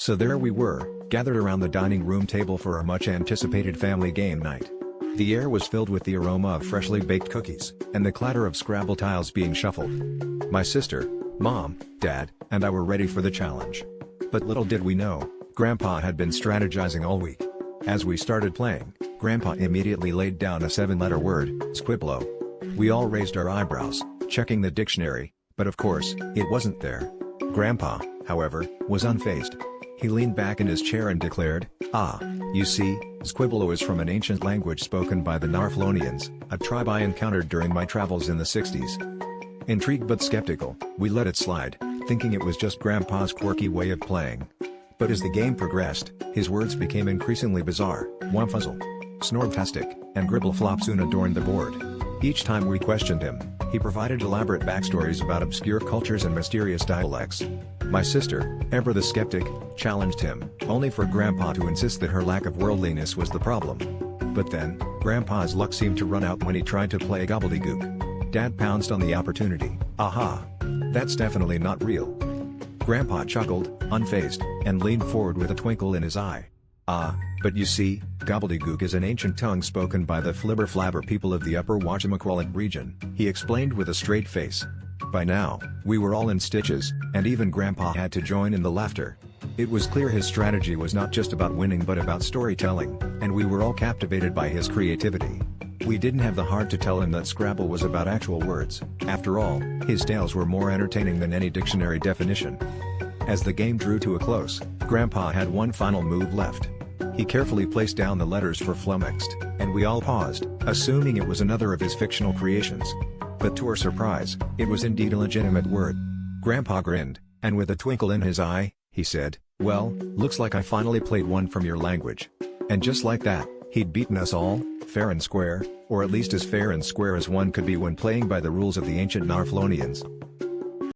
So there we were, gathered around the dining room table for our much-anticipated family game night. The air was filled with the aroma of freshly baked cookies, and the clatter of Scrabble tiles being shuffled. My sister, Mom, Dad, and I were ready for the challenge. But little did we know, Grandpa had been strategizing all week. As we started playing, Grandpa immediately laid down a 7-letter word, Squiblo. We all raised our eyebrows, checking the dictionary, but of course, it wasn't there. Grandpa, however, was unfazed. He leaned back in his chair and declared, you see, Squiblo is from an ancient language spoken by the Narflonians, a tribe I encountered during my travels in the 60s. Intrigued but skeptical, we let it slide, thinking it was just Grandpa's quirky way of playing. But as the game progressed, his words became increasingly bizarre. Wumfuzzle, Snorbtastic, and Gribbleflop soon adorned the board. Each time we questioned him, he provided elaborate backstories about obscure cultures and mysterious dialects. My sister, ever the skeptic, challenged him, only for Grandpa to insist that her lack of worldliness was the problem. But then, Grandpa's luck seemed to run out when he tried to play gobbledygook. Dad pounced on the opportunity. Aha! That's definitely not real. Grandpa chuckled, unfazed, and leaned forward with a twinkle in his eye. But you see, gobbledygook is an ancient tongue spoken by the flibber-flabber people of the upper Wachamaqualit region, he explained with a straight face. By now, we were all in stitches, and even Grandpa had to join in the laughter. It was clear his strategy was not just about winning but about storytelling, and we were all captivated by his creativity. We didn't have the heart to tell him that Scrabble was about actual words. After all, his tales were more entertaining than any dictionary definition. As the game drew to a close, Grandpa had one final move left. He carefully placed down the letters for flummoxed, and we all paused, assuming it was another of his fictional creations. But to our surprise, it was indeed a legitimate word. Grandpa grinned, and with a twinkle in his eye, he said, "Well, looks like I finally played one from your language." And just like that, he'd beaten us all, fair and square, or at least as fair and square as one could be when playing by the rules of the ancient Narflonians.